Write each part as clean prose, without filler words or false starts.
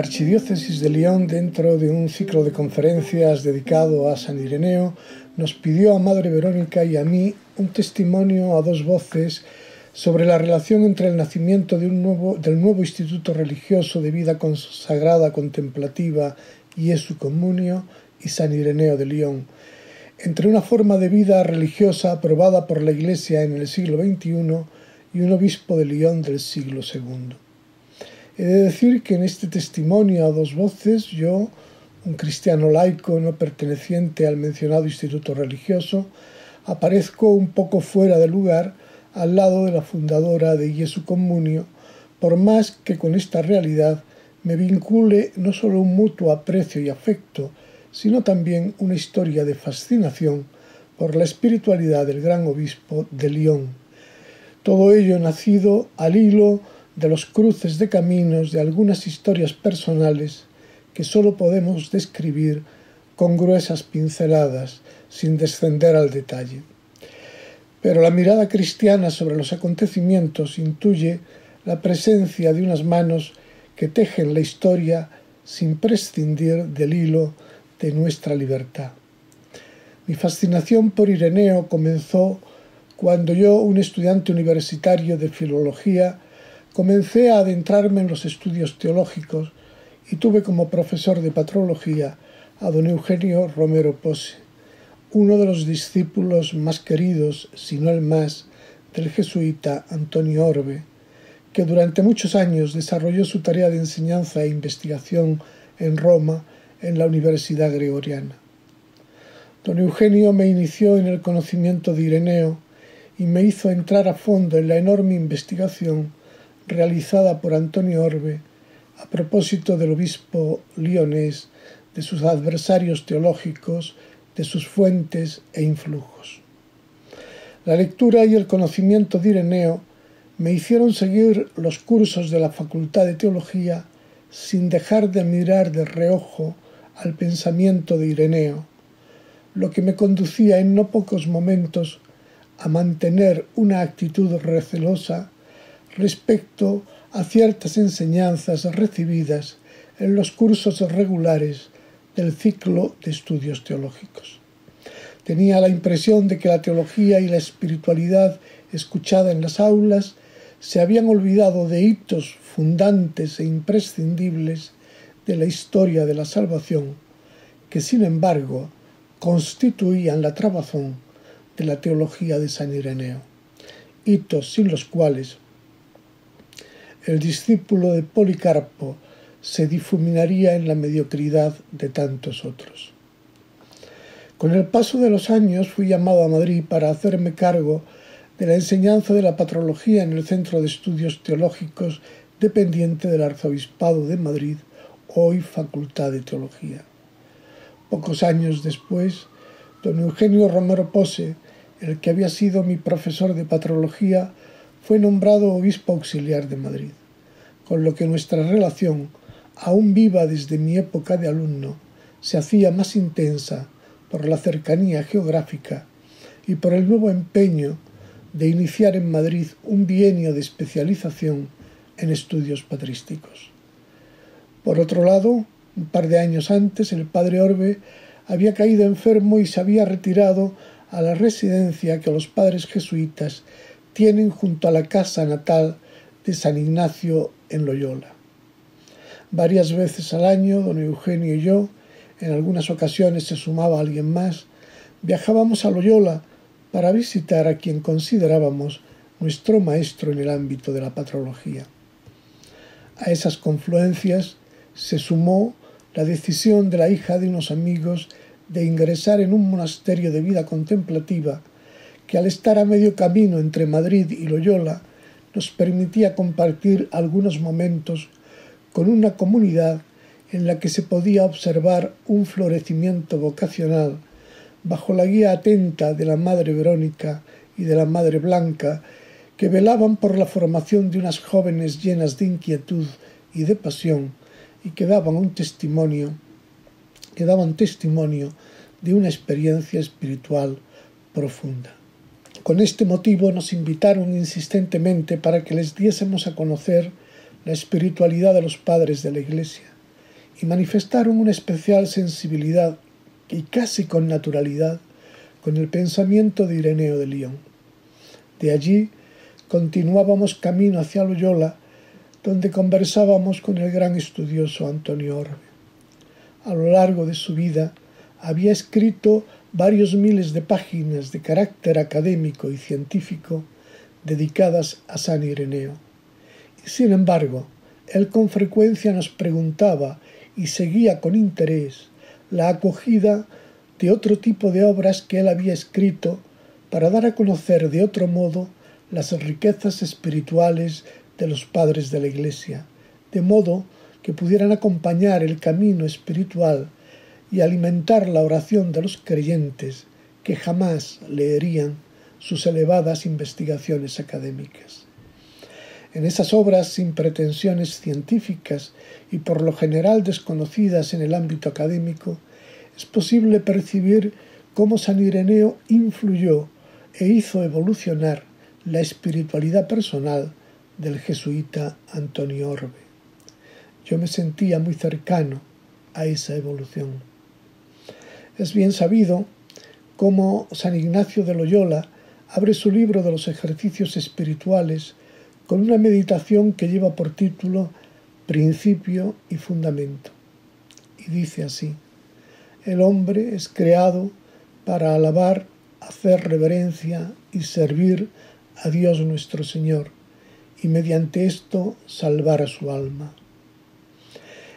Archidiócesis de Lyon, dentro de un ciclo de conferencias dedicado a San Ireneo, nos pidió a Madre Verónica y a mí un testimonio a dos voces sobre la relación entre el nacimiento del nuevo instituto religioso de vida consagrada contemplativa Jesu Communio y San Ireneo de Lyon, entre una forma de vida religiosa aprobada por la Iglesia en el siglo XXI y un obispo de Lyon del siglo II. He de decir que en este testimonio a dos voces yo, un cristiano laico no perteneciente al mencionado instituto religioso, aparezco un poco fuera de lugar al lado de la fundadora de Jesu Communio, por más que con esta realidad me vincule no solo un mutuo aprecio y afecto, sino también una historia de fascinación por la espiritualidad del gran obispo de Lyon. Todo ello nacido al hilo de los cruces de caminos de algunas historias personales que solo podemos describir con gruesas pinceladas, sin descender al detalle. Pero la mirada cristiana sobre los acontecimientos intuye la presencia de unas manos que tejen la historia sin prescindir del hilo de nuestra libertad. Mi fascinación por Ireneo comenzó cuando yo, un estudiante universitario de filología, comencé a adentrarme en los estudios teológicos y tuve como profesor de patrología a don Eugenio Romero Pose, uno de los discípulos más queridos, si no el más, del jesuita Antonio Orbe, que durante muchos años desarrolló su tarea de enseñanza e investigación en Roma, en la Universidad Gregoriana. Don Eugenio me inició en el conocimiento de Ireneo y me hizo entrar a fondo en la enorme investigación realizada por Antonio Orbe a propósito del obispo lionés, de sus adversarios teológicos, de sus fuentes e influjos. La lectura y el conocimiento de Ireneo me hicieron seguir los cursos de la Facultad de Teología sin dejar de mirar de reojo al pensamiento de Ireneo, lo que me conducía en no pocos momentos a mantener una actitud recelosa respecto a ciertas enseñanzas recibidas en los cursos regulares del ciclo de estudios teológicos. Tenía la impresión de que la teología y la espiritualidad escuchada en las aulas se habían olvidado de hitos fundantes e imprescindibles de la historia de la salvación, que sin embargo constituían la trabazón de la teología de San Ireneo, hitos sin los cuales el discípulo de Policarpo se difuminaría en la mediocridad de tantos otros. Con el paso de los años fui llamado a Madrid para hacerme cargo de la enseñanza de la patrología en el Centro de Estudios Teológicos dependiente del Arzobispado de Madrid, hoy Facultad de Teología. Pocos años después, don Eugenio Romero Pose, el que había sido mi profesor de patrología, fue nombrado obispo auxiliar de Madrid, con lo que nuestra relación, aún viva desde mi época de alumno, se hacía más intensa por la cercanía geográfica y por el nuevo empeño de iniciar en Madrid un bienio de especialización en estudios patrísticos. Por otro lado, un par de años antes, el padre Orbe había caído enfermo y se había retirado a la residencia que los padres jesuitas tienen junto a la casa natal de San Ignacio en Loyola. Varias veces al año, don Eugenio y yo, en algunas ocasiones se sumaba alguien más, viajábamos a Loyola para visitar a quien considerábamos nuestro maestro en el ámbito de la patrología. A esas confluencias se sumó la decisión de la hija de unos amigos de ingresar en un monasterio de vida contemplativa que, al estar a medio camino entre Madrid y Loyola, nos permitía compartir algunos momentos con una comunidad en la que se podía observar un florecimiento vocacional bajo la guía atenta de la Madre Verónica y de la Madre Blanca, que velaban por la formación de unas jóvenes llenas de inquietud y de pasión y que daban testimonio de una experiencia espiritual profunda. Con este motivo nos invitaron insistentemente para que les diésemos a conocer la espiritualidad de los padres de la Iglesia, y manifestaron una especial sensibilidad y casi con naturalidad con el pensamiento de Ireneo de Lyon. De allí continuábamos camino hacia Loyola, donde conversábamos con el gran estudioso Antonio Orbe. A lo largo de su vida había escrito varios miles de páginas de carácter académico y científico dedicadas a San Ireneo. Y sin embargo, él con frecuencia nos preguntaba y seguía con interés la acogida de otro tipo de obras que él había escrito para dar a conocer de otro modo las riquezas espirituales de los padres de la Iglesia, de modo que pudieran acompañar el camino espiritual y alimentar la oración de los creyentes que jamás leerían sus elevadas investigaciones académicas. En esas obras sin pretensiones científicas y por lo general desconocidas en el ámbito académico, es posible percibir cómo San Ireneo influyó e hizo evolucionar la espiritualidad personal del jesuita Antonio Orbe. Yo me sentía muy cercano a esa evolución. Es bien sabido cómo San Ignacio de Loyola abre su libro de los ejercicios espirituales con una meditación que lleva por título Principio y Fundamento. Y dice así: el hombre es creado para alabar, hacer reverencia y servir a Dios nuestro Señor, y mediante esto salvar a su alma.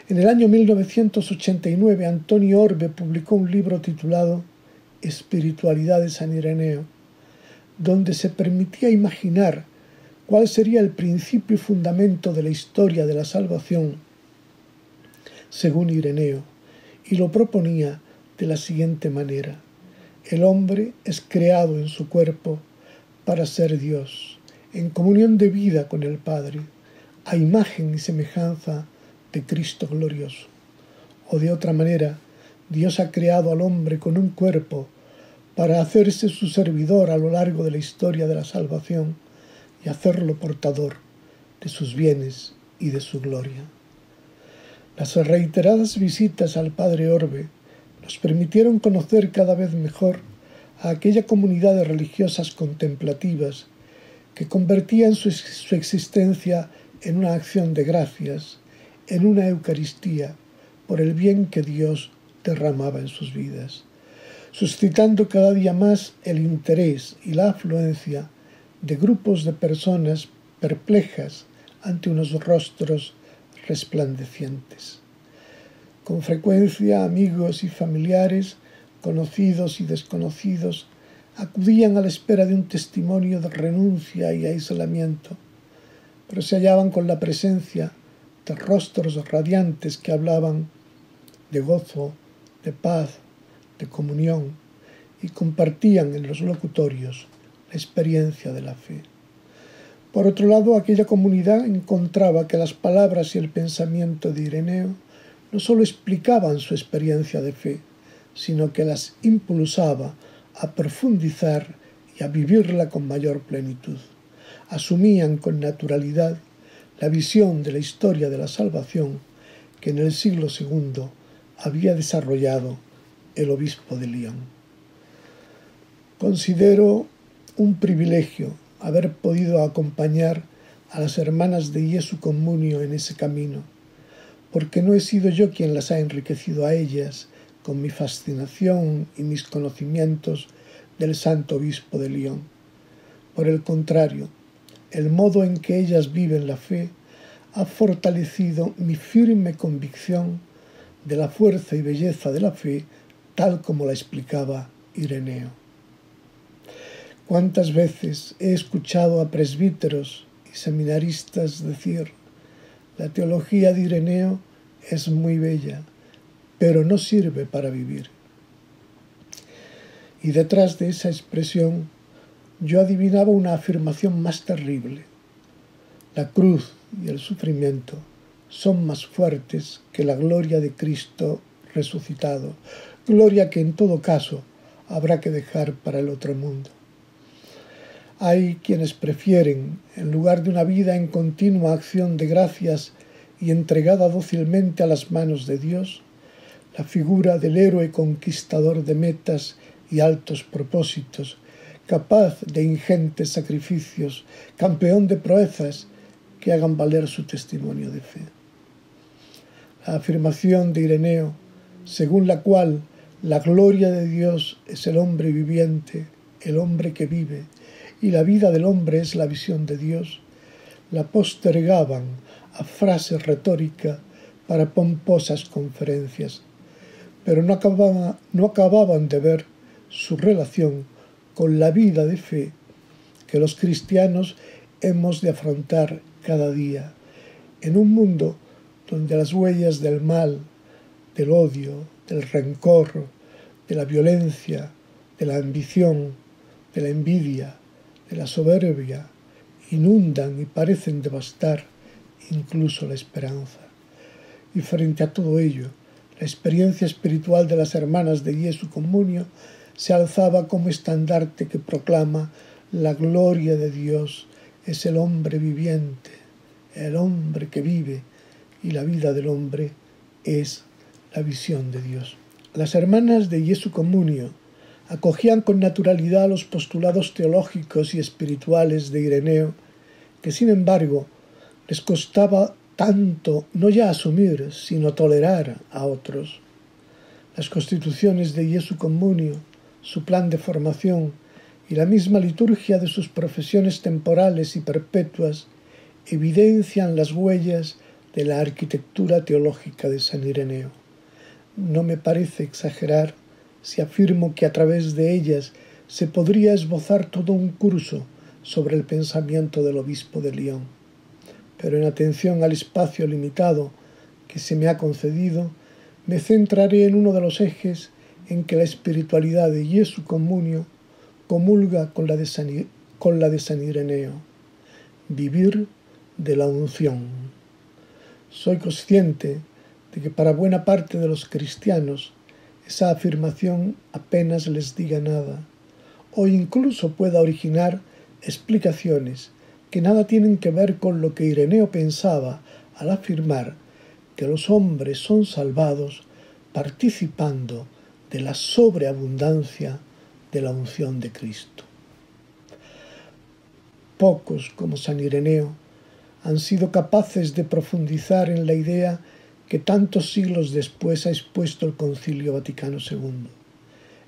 En el año 1989, Antonio Orbe publicó un libro titulado Espiritualidad de San Ireneo, donde se permitía imaginar cuál sería el principio y fundamento de la historia de la salvación según Ireneo, y lo proponía de la siguiente manera: el hombre es creado en su cuerpo para ser Dios, en comunión de vida con el Padre, a imagen y semejanza de Cristo glorioso. O de otra manera, Dios ha creado al hombre con un cuerpo para hacerse su servidor a lo largo de la historia de la salvación y hacerlo portador de sus bienes y de su gloria. Las reiteradas visitas al Padre Orbe nos permitieron conocer cada vez mejor a aquella comunidad de religiosas contemplativas que convertían su existencia en una acción de gracias, en una Eucaristía, por el bien que Dios derramaba en sus vidas, suscitando cada día más el interés y la afluencia de grupos de personas perplejas ante unos rostros resplandecientes. Con frecuencia amigos y familiares, conocidos y desconocidos, acudían a la espera de un testimonio de renuncia y aislamiento, pero se hallaban con la presencia de rostros radiantes que hablaban de gozo, de paz, de comunión, y compartían en los locutorios la experiencia de la fe. Por otro lado, aquella comunidad encontraba que las palabras y el pensamiento de Ireneo no sólo explicaban su experiencia de fe, sino que las impulsaba a profundizar y a vivirla con mayor plenitud. Asumían con naturalidad la visión de la historia de la salvación que en el siglo II había desarrollado el obispo de Lyon. Considero un privilegio haber podido acompañar a las hermanas de Jesu Comunio en ese camino, porque no he sido yo quien las ha enriquecido a ellas con mi fascinación y mis conocimientos del santo obispo de Lyon. Por el contrario, el modo en que ellas viven la fe ha fortalecido mi firme convicción de la fuerza y belleza de la fe tal como la explicaba Ireneo. ¿Cuántas veces he escuchado a presbíteros y seminaristas decir: la teología de Ireneo es muy bella, pero no sirve para vivir? Y detrás de esa expresión yo adivinaba una afirmación más terrible: la cruz y el sufrimiento son más fuertes que la gloria de Cristo resucitado, gloria que en todo caso habrá que dejar para el otro mundo. Hay quienes prefieren, en lugar de una vida en continua acción de gracias y entregada dócilmente a las manos de Dios, la figura del héroe conquistador de metas y altos propósitos, capaz de ingentes sacrificios, campeón de proezas que hagan valer su testimonio de fe. La afirmación de Ireneo, según la cual la gloria de Dios es el hombre viviente, el hombre que vive, y la vida del hombre es la visión de Dios, la postergaban a frase retórica para pomposas conferencias, pero no acababan de ver su relación con la vida de fe que los cristianos hemos de afrontar cada día, en un mundo donde las huellas del mal, del odio, del rencor, de la violencia, de la ambición, de la envidia, de la soberbia, inundan y parecen devastar incluso la esperanza. Y frente a todo ello, la experiencia espiritual de las hermanas de Jesu Comunio se alzaba como estandarte que proclama: la gloria de Dios es el hombre viviente, el hombre que vive, y la vida del hombre es la visión de Dios. Las hermanas de Jesu Comunio acogían con naturalidad los postulados teológicos y espirituales de Ireneo, que sin embargo les costaba tanto no ya asumir, sino tolerar a otros. Las constituciones de Jesu Comunio, su plan de formación y la misma liturgia de sus profesiones temporales y perpetuas evidencian las huellas de la arquitectura teológica de San Ireneo. No me parece exagerar si afirmo que a través de ellas se podría esbozar todo un curso sobre el pensamiento del obispo de Lyon. Pero en atención al espacio limitado que se me ha concedido, me centraré en uno de los ejes en que la espiritualidad de Jesu Comunio comulga con la de San Ireneo: vivir de la unción. Soy consciente de que para buena parte de los cristianos esa afirmación apenas les diga nada, o incluso pueda originar explicaciones que nada tienen que ver con lo que Ireneo pensaba al afirmar que los hombres son salvados participando de la sobreabundancia de la unción de Cristo. Pocos, como San Ireneo, han sido capaces de profundizar en la idea que tantos siglos después ha expuesto el Concilio Vaticano II.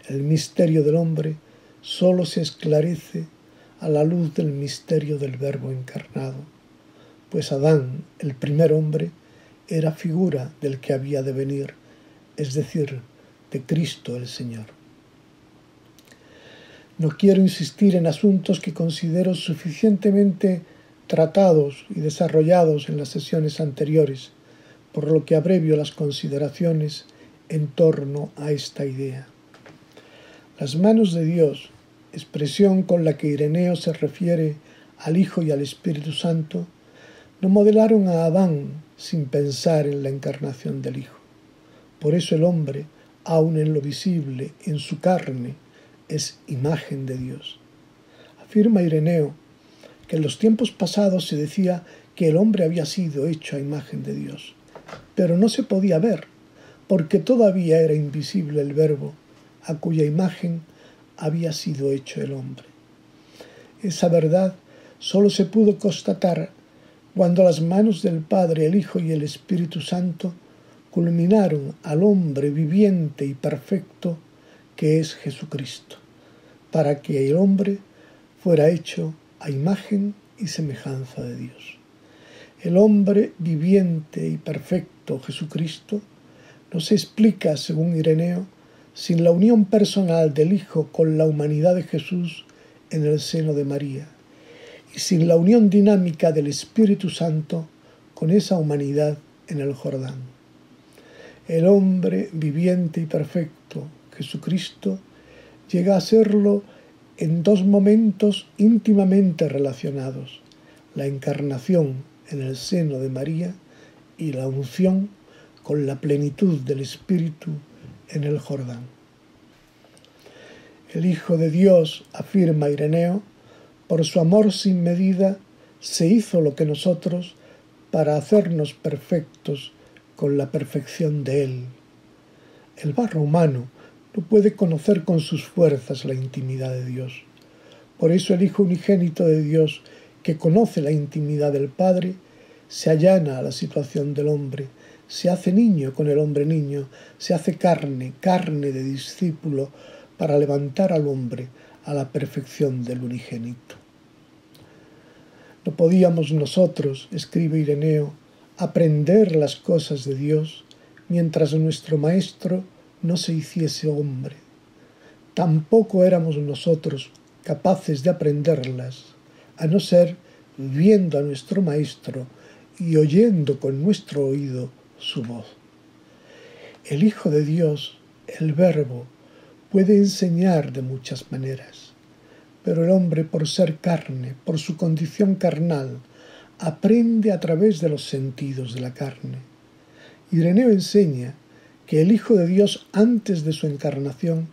El misterio del hombre solo se esclarece a la luz del misterio del Verbo encarnado, pues Adán, el primer hombre, era figura del que había de venir, es decir, de Cristo el Señor. No quiero insistir en asuntos que considero suficientemente tratados y desarrollados en las sesiones anteriores, por lo que abrevio las consideraciones en torno a esta idea. Las manos de Dios, expresión con la que Ireneo se refiere al Hijo y al Espíritu Santo, no modelaron a Adán sin pensar en la encarnación del Hijo. Por eso el hombre, aun en lo visible, en su carne, es imagen de Dios. Afirma Ireneo que en los tiempos pasados se decía que el hombre había sido hecho a imagen de Dios, pero no se podía ver, porque todavía era invisible el Verbo, a cuya imagen había sido hecho el hombre. Esa verdad solo se pudo constatar cuando las manos del Padre, el Hijo y el Espíritu Santo culminaron al hombre viviente y perfecto que es Jesucristo, para que el hombre fuera hecho a imagen y semejanza de Dios. El hombre viviente y perfecto, Jesucristo, no se explica, según Ireneo, sin la unión personal del Hijo con la humanidad de Jesús en el seno de María, y sin la unión dinámica del Espíritu Santo con esa humanidad en el Jordán. El hombre viviente y perfecto, Jesucristo, llega a serlo en dos momentos íntimamente relacionados: la encarnación en el seno de María y la unción con la plenitud del Espíritu en el Jordán. El Hijo de Dios, afirma Ireneo, por su amor sin medida, se hizo lo que nosotros, para hacernos perfectos con la perfección de Él. El barro humano no puede conocer con sus fuerzas la intimidad de Dios. Por eso el Hijo unigénito de Dios, que conoce la intimidad del Padre, se allana a la situación del hombre, se hace niño con el hombre niño, se hace carne, carne de discípulo, para levantar al hombre a la perfección del unigénito. No podíamos nosotros, escribe Ireneo, aprender las cosas de Dios mientras nuestro Maestro no se hiciese hombre. Tampoco éramos nosotros capaces de aprenderlas, a no ser viendo a nuestro Maestro y oyendo con nuestro oído su voz. El Hijo de Dios, el Verbo, puede enseñar de muchas maneras, pero el hombre, por ser carne, por su condición carnal, aprende a través de los sentidos de la carne. Ireneo enseña que el Hijo de Dios, antes de su encarnación,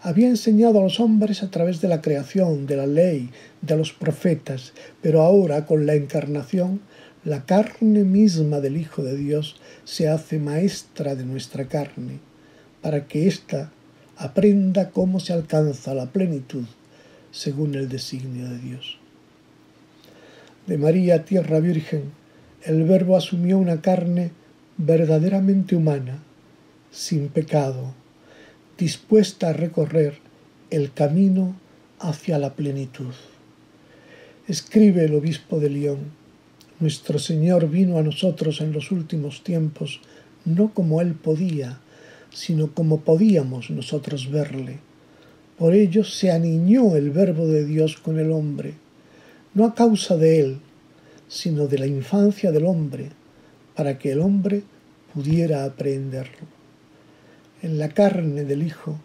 había enseñado a los hombres a través de la creación, de la ley, de los profetas, pero ahora, con la encarnación, la carne misma del Hijo de Dios se hace maestra de nuestra carne, para que ésta aprenda cómo se alcanza la plenitud según el designio de Dios. De María, tierra virgen, el Verbo asumió una carne verdaderamente humana, sin pecado, dispuesta a recorrer el camino hacia la plenitud. Escribe el obispo de Lyon: nuestro Señor vino a nosotros en los últimos tiempos, no como Él podía, sino como podíamos nosotros verle. Por ello se aniñó el Verbo de Dios con el hombre, no a causa de Él, sino de la infancia del hombre, para que el hombre pudiera aprenderlo. En la carne del Hijo,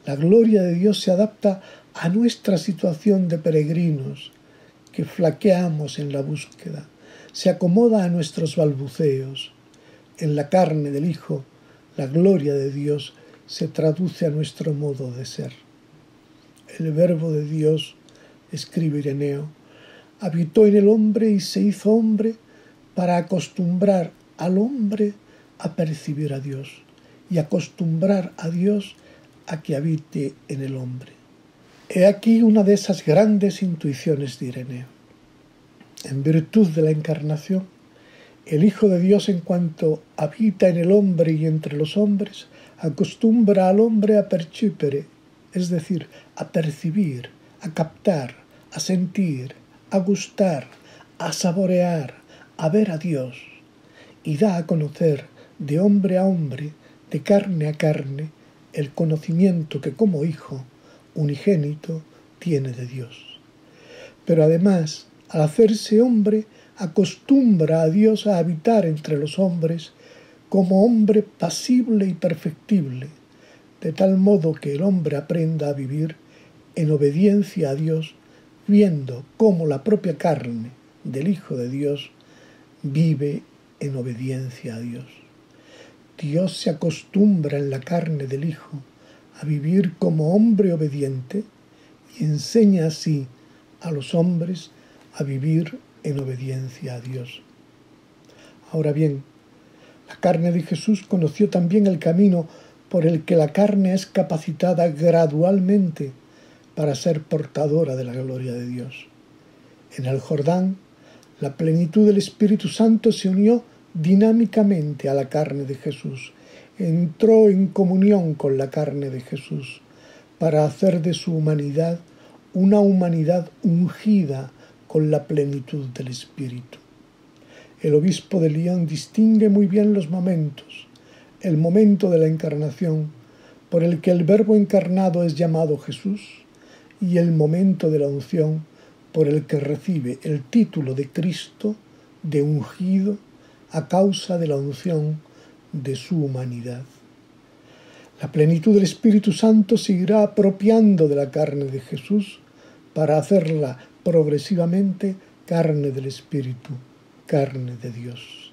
la gloria de Dios se adapta a nuestra situación de peregrinos, que flaqueamos en la búsqueda, se acomoda a nuestros balbuceos. En la carne del Hijo, la gloria de Dios se traduce a nuestro modo de ser. El Verbo de Dios, escribe Ireneo, habitó en el hombre y se hizo hombre para acostumbrar al hombre a percibir a Dios y acostumbrar a Dios a que habite en el hombre. He aquí una de esas grandes intuiciones de Ireneo. En virtud de la encarnación, el Hijo de Dios, en cuanto habita en el hombre y entre los hombres, acostumbra al hombre a percipere, es decir, a percibir, a captar, a sentir, a gustar, a saborear, a ver a Dios, y da a conocer de hombre a hombre, de carne a carne, el conocimiento que como Hijo unigénito tiene de Dios. Pero además, al hacerse hombre, acostumbra a Dios a habitar entre los hombres como hombre pasible y perfectible, de tal modo que el hombre aprenda a vivir en obediencia a Dios, viendo cómo la propia carne del Hijo de Dios vive en obediencia a Dios. Dios se acostumbra en la carne del Hijo a vivir como hombre obediente y enseña así a los hombres a vivir en obediencia a Dios. Ahora bien, la carne de Jesús conoció también el camino por el que la carne es capacitada gradualmente para ser portadora de la gloria de Dios. En el Jordán, la plenitud del Espíritu Santo se unió dinámicamente a la carne de Jesús, entró en comunión con la carne de Jesús para hacer de su humanidad una humanidad ungida con la plenitud del Espíritu. El obispo de Lyon distingue muy bien los momentos: el momento de la encarnación, por el que el Verbo encarnado es llamado Jesús, y el momento de la unción, por el que recibe el título de Cristo, de ungido, a causa de la unción de su humanidad. La plenitud del Espíritu Santo se irá apropiando de la carne de Jesús para hacerla progresivamente carne del Espíritu, carne de Dios.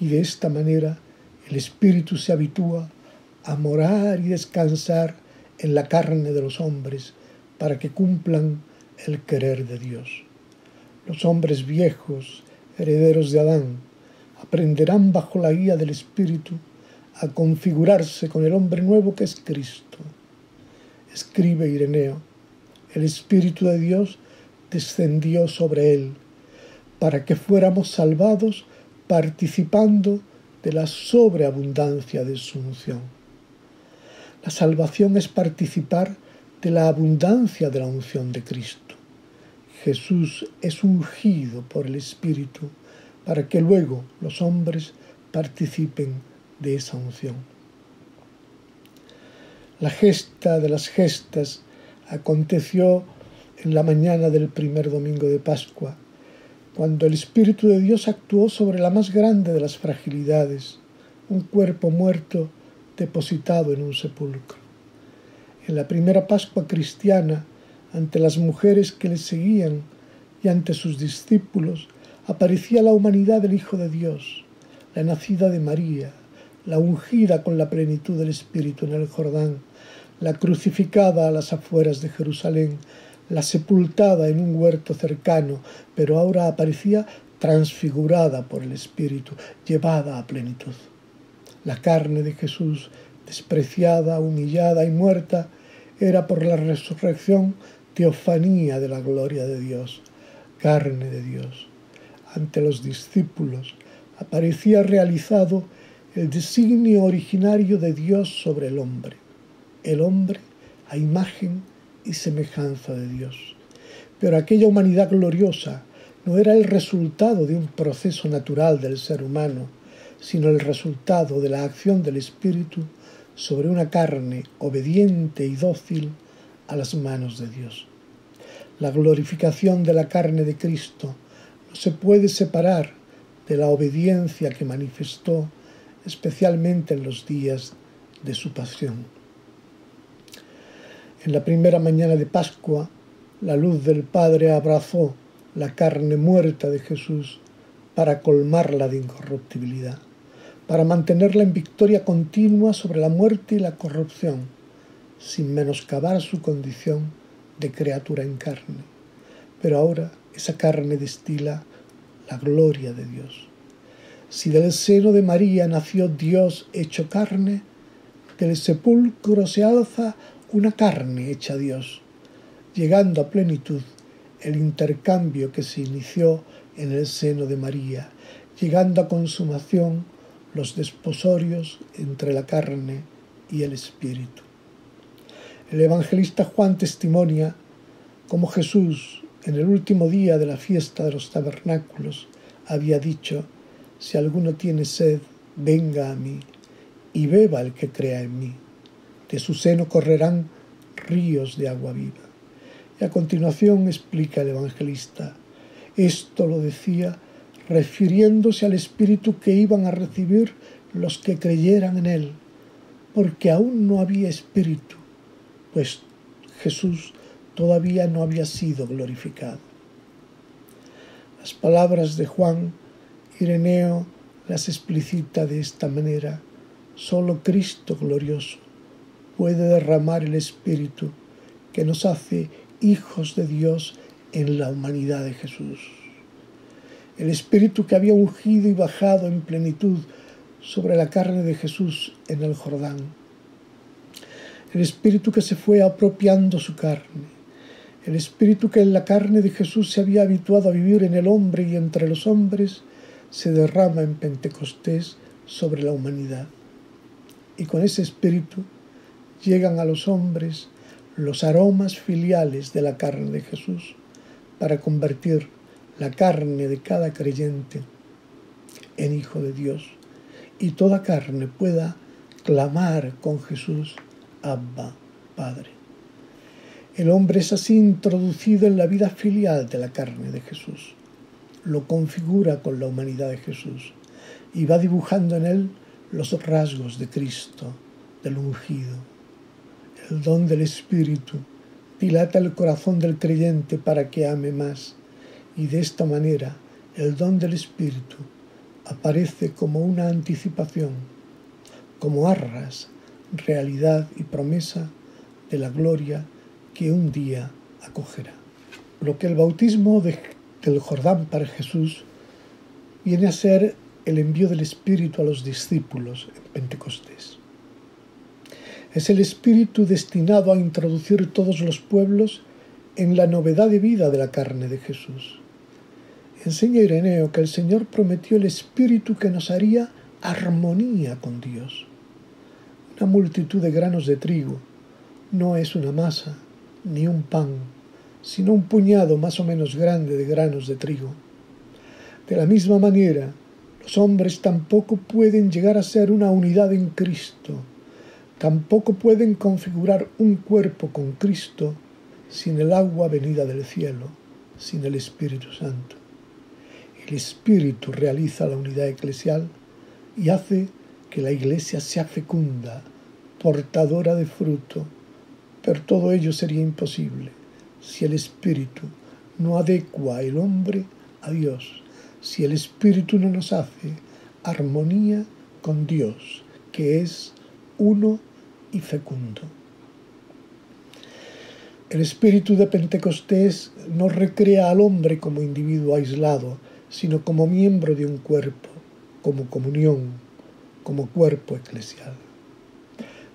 Y de esta manera el Espíritu se habitúa a morar y descansar en la carne de los hombres para que cumplan el querer de Dios. Los hombres viejos, herederos de Adán, aprenderán bajo la guía del Espíritu a configurarse con el hombre nuevo que es Cristo. Escribe Ireneo: el Espíritu de Dios descendió sobre él, para que fuéramos salvados participando de la sobreabundancia de su unción. La salvación es participar de la abundancia de la unción de Cristo. Jesús es ungido por el Espíritu para que luego los hombres participen de esa unción. La gesta de las gestas aconteció en la mañana del primer domingo de Pascua, cuando el Espíritu de Dios actuó sobre la más grande de las fragilidades, un cuerpo muerto depositado en un sepulcro. En la primera Pascua cristiana, ante las mujeres que le seguían y ante sus discípulos, aparecía la humanidad del Hijo de Dios, la nacida de María, la ungida con la plenitud del Espíritu en el Jordán, la crucificada a las afueras de Jerusalén, la sepultada en un huerto cercano, pero ahora aparecía transfigurada por el Espíritu, llevada a plenitud. La carne de Jesús, despreciada, humillada y muerta, era por la resurrección teofanía de la gloria de Dios, carne de Dios. Ante los discípulos aparecía realizado el designio originario de Dios sobre el hombre a imagen y semejanza de Dios. Pero aquella humanidad gloriosa no era el resultado de un proceso natural del ser humano, sino el resultado de la acción del Espíritu sobre una carne obediente y dócil a las manos de Dios. La glorificación de la carne de Cristo no se puede separar de la obediencia que manifestó, especialmente en los días de su pasión. En la primera mañana de Pascua, la luz del Padre abrazó la carne muerta de Jesús para colmarla de incorruptibilidad, para mantenerla en victoria continua sobre la muerte y la corrupción, sin menoscabar su condición de criatura en carne. Pero ahora esa carne destila la gloria de Dios. Si del seno de María nació Dios hecho carne, del sepulcro se alza una carne hecha Dios, llegando a plenitud el intercambio que se inició en el seno de María, llegando a consumación los desposorios entre la carne y el Espíritu. El evangelista Juan testimonia cómo Jesús, en el último día de la fiesta de los tabernáculos, había dicho: si alguno tiene sed, venga a mí, y beba el que crea en mí. De su seno correrán ríos de agua viva. Y a continuación explica el evangelista: esto lo decía refiriéndose al Espíritu que iban a recibir los que creyeran en él, porque aún no había Espíritu, pues Jesús todavía no había sido glorificado. Las palabras de Juan, Ireneo las explicita de esta manera: solo Cristo glorioso puede derramar el Espíritu que nos hace hijos de Dios en la humanidad de Jesús. El Espíritu que había ungido y bajado en plenitud sobre la carne de Jesús en el Jordán. El Espíritu que se fue apropiando su carne. El Espíritu que en la carne de Jesús se había habituado a vivir en el hombre y entre los hombres, se derrama en Pentecostés sobre la humanidad. Y con ese Espíritu llegan a los hombres los aromas filiales de la carne de Jesús para convertir la carne de cada creyente en hijo de Dios, y toda carne pueda clamar con Jesús: Abba, Padre. El hombre es así introducido en la vida filial de la carne de Jesús. Lo configura con la humanidad de Jesús y va dibujando en él los rasgos de Cristo, del ungido. El don del Espíritu dilata el corazón del creyente para que ame más, y de esta manera el don del Espíritu aparece como una anticipación, como arras, realidad y promesa de la gloria que un día acogerá. Lo que el bautismo del Jordán para Jesús viene a ser el envío del Espíritu a los discípulos en Pentecostés. Es el Espíritu destinado a introducir todos los pueblos en la novedad de vida de la carne de Jesús. Enseña Ireneo que el Señor prometió el Espíritu que nos haría armonía con Dios. Una multitud de granos de trigo no es una masa ni un pan, sino un puñado más o menos grande de granos de trigo. De la misma manera, los hombres tampoco pueden llegar a ser una unidad en Cristo, tampoco pueden configurar un cuerpo con Cristo sin el agua venida del cielo, sin el Espíritu Santo. El Espíritu realiza la unidad eclesial y hace que la Iglesia sea fecunda, portadora de fruto, pero todo ello sería imposible si el Espíritu no adecua el hombre a Dios, si el Espíritu no nos hace armonía con Dios, que es uno y fecundo. El Espíritu de Pentecostés no recrea al hombre como individuo aislado, sino como miembro de un cuerpo, como comunión, como cuerpo eclesial.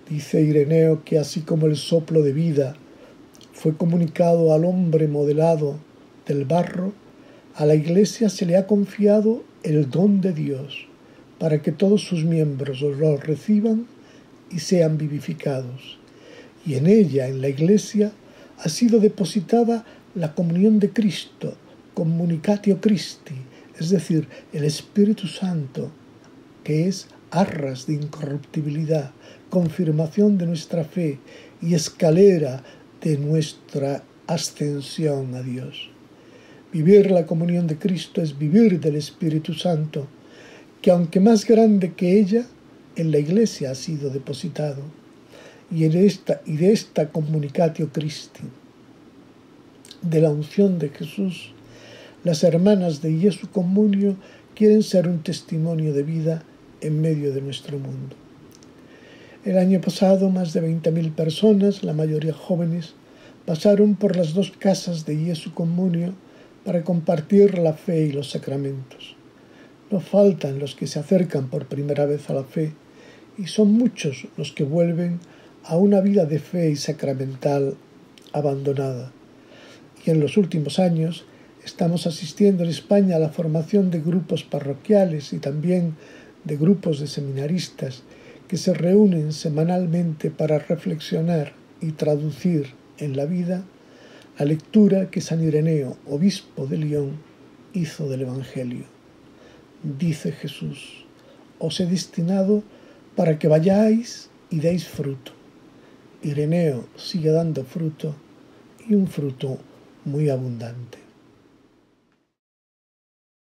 Dice Ireneo que así como el soplo de vida fue comunicado al hombre modelado del barro, a la Iglesia se le ha confiado el don de Dios para que todos sus miembros lo reciban y sean vivificados. Y en ella, en la Iglesia, ha sido depositada la comunión de Cristo, communicatio Christi, es decir, el Espíritu Santo, que es arras de incorruptibilidad, confirmación de nuestra fe y escalera de nuestra ascensión a Dios. Vivir la comunión de Cristo es vivir del Espíritu Santo, que aunque más grande que ella, en la Iglesia ha sido depositado, y de esta communicatio Christi, de la unción de Jesús, las hermanas de Jesu Communio quieren ser un testimonio de vida en medio de nuestro mundo. El año pasado, más de 20.000 personas, la mayoría jóvenes, pasaron por las 2 casas de Jesu Communio para compartir la fe y los sacramentos. No faltan los que se acercan por primera vez a la fe, y son muchos los que vuelven a una vida de fe y sacramental abandonada. Y en los últimos años estamos asistiendo en España a la formación de grupos parroquiales y también de grupos de seminaristas que se reúnen semanalmente para reflexionar y traducir en la vida la lectura que San Ireneo, obispo de Lyon, hizo del Evangelio. Dice Jesús: os he destinado para que vayáis y deis fruto. Ireneo sigue dando fruto, y un fruto muy abundante.